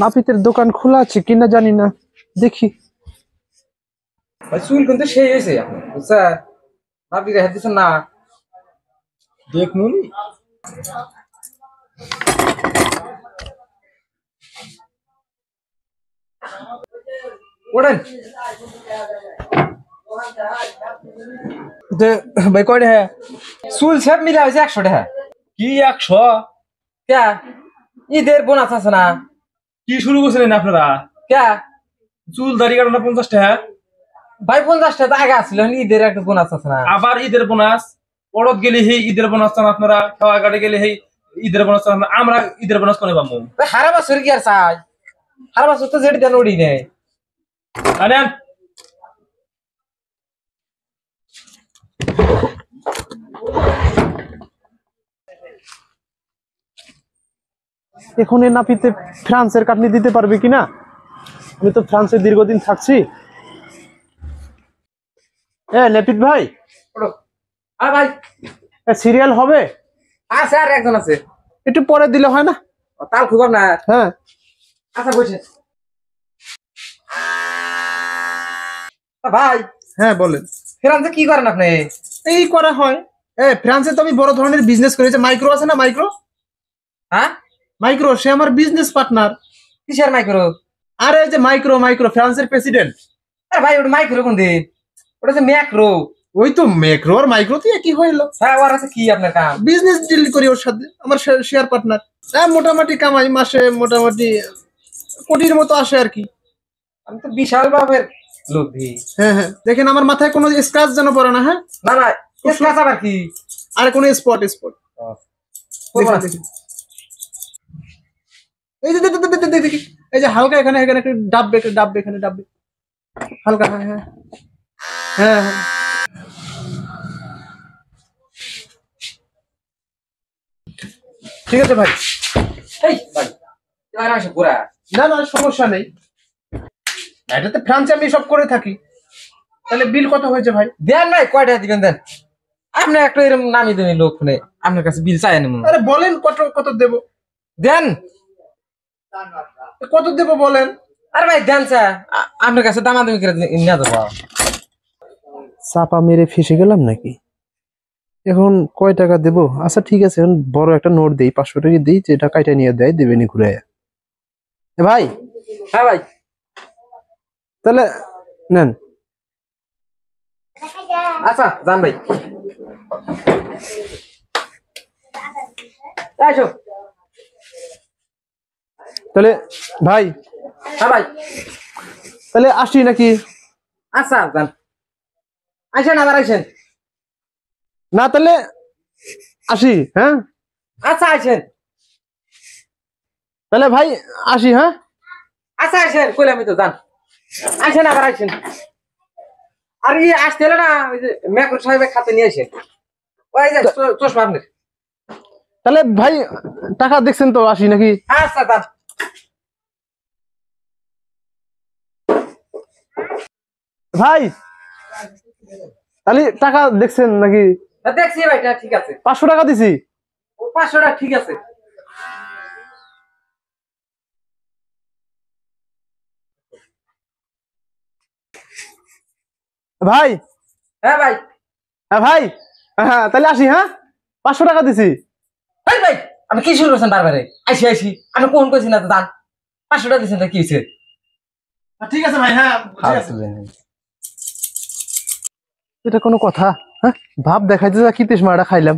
নাপিতের দোকান খোলা আছে কিনা জানি না, দেখি। ভাই চুল কিন্তু সেই হয়েছে এখন বুঝছেন, নাপিত রেখে দিচ্ছেন না দেখুন। ওঠেন ভাই, কয় টাকা চুল সব মিলা হয়েছে? 100 টাকা। কি 100? ক্যা ঈদের বোনাস আছে না? কি শুরু করছিলেন আপনারা? ক্যা চুল দাড়ি কাটানো 50 টাকা? ভাই 50 টাকা আগে আসছিল, ঈদের একটা বোনাস আছে না? আবার ঈদের বোনাস? পড়ত গেলে সেই ঈদের বোনাস চান আপনারা, খাওয়া কাটে গেলে সেই ঈদের বোনাস চান। আমরা ঈদের বোনাস কোনে পাবো? সারা বছর কি আর চাই? সারা বছর তো যেটি দেন ওড়ি নেই। আনেন এখন এই নাপিতে ফ্রান্সের কাটনি দিতে পারবে কিনা? আমি তো ফ্রান্সে দীর্ঘদিন থাকছি। নাপিত ভাই, ভাই সিরিয়াল হবে? আছে, আর একজন আছে। একটু পরে দিলে হয় না? তাল খুব না। হ্যাঁ আচ্ছা বসে ভাই। হ্যাঁ বলেন। ফ্রান্সে কি করেন আপনি? এই করা হয়। ফ্রান্সে তো আমি বড় ধরনের বিজনেস করেছি। মাইক্রো আছে না, মাইক্রো? হ্যাঁ মাইক্রো, সে আমার বিজনেস পার্টনার। কিসের মাইক্রো? আরে যে মাইক্রো, মাইক্রো ফ্রান্সের প্রেসিডেন্ট। আরে ভাই ওটা মাইক্রো কোন দিন? ওটা হচ্ছে ম্যাক্রো। ওই তো ম্যাক্রো আর মাইক্রো তো একই হইলো। হ্যাঁ, ওর আছে কি আপনার কাম? বিজনেস ডিল করি ওর সাথে, আমার শেয়ার পার্টনার। মোটামুটি কামাই মাসে মোটামুটি কোটির মতো আসে আর কি। আমি তো বিশাল ভাবের লোভী। হ্যাঁ হ্যাঁ, দেখেন আমার মাথায় কোনো স্ক্র্যাচ যেন পড়ে না। হ্যাঁ না না, স্ক্র্যাচ আবার কি? আর কোনো স্পট স্পট এই যে দেখি, এই যে হালকা এখানে এখানে একটা ডাববে, একটা ডাববে, এখানে ডাববে হালকা। হ্যাঁ হ্যাঁ হ্যাঁ হ্যাঁ, ঠিক আছে ভাই। এই ভাই এবার আসে পুরা। না না, সমস্যা নেই, এটাতে ফ্রান্সে আমি সব করে থাকি। তাহলে বিল কত হয়েছে ভাই? দেন নাই, কয়টা দিবেন দেন। আপনি একটা এরকম নামি দেবেন লোক শুনে আপনার কাছে বিল চাই না। আরে বলেন কত কত দেব? দেন। কত দেব বলেন? আরে ভাই দেন স্যার, আপনার কাছে দামাদামি করে নিয়ে যাবো। চাপা মেরে ফেসে গেলাম নাকি? এখন কয় টাকা দেব? আচ্ছা ঠিক আছে, এখন বড় একটা নোট দেই, 500 টাকা দিই, যেটা কাইটা নিয়ে দেয় দেবেনি ঘুরে ভাই। হ্যাঁ ভাই, তাহলে নেন। আচ্ছা যান ভাই। আসো। তাহলে ভাই। হ্যাঁ ভাই, তাহলে আসি নাকি? আচ্ছা যান। আসেন, আবার আসেন। না তাহলে আসি। হ্যাঁ আচ্ছা আসেন। তাহলে ভাই আসি। হ্যাঁ আচ্ছা আসেন, কইলে আমি তো যান। আসেন, আবার আসেন। আর ইয়ে আসতে হলে না, ওই যে মেকর সাহেবের খাতে নিয়ে আসেন। ওই যে চশমা আপনার। তাহলে ভাই টাকা দেখছেন তো, আসি নাকি? আচ্ছা যান। ভাই তাহলে টাকা দেখছেন নাকি? দেখছি ভাই, ঠিক আছে। 500 টাকা দিছি। ও 500 টাকা ঠিক আছে। ভাই। হ্যাঁ ভাই। হ্যাঁ ভাই, হ্যাঁ তাহলে আসি। হ্যাঁ 500 টাকা দিছি। ভাই ভাই আপনি কি শুরু করছেন বারবারে? আইসি আইসি, আমি কোন কইছি না তো দান। 500 টাকা দিচ্ছেন, কি হয়েছে? ঠিক আছে ভাই। হ্যাঁ এটা কোনো কথা? হ্যাঁ ভাব দেখাইতে যা কি তেসমাটা খাইলাম।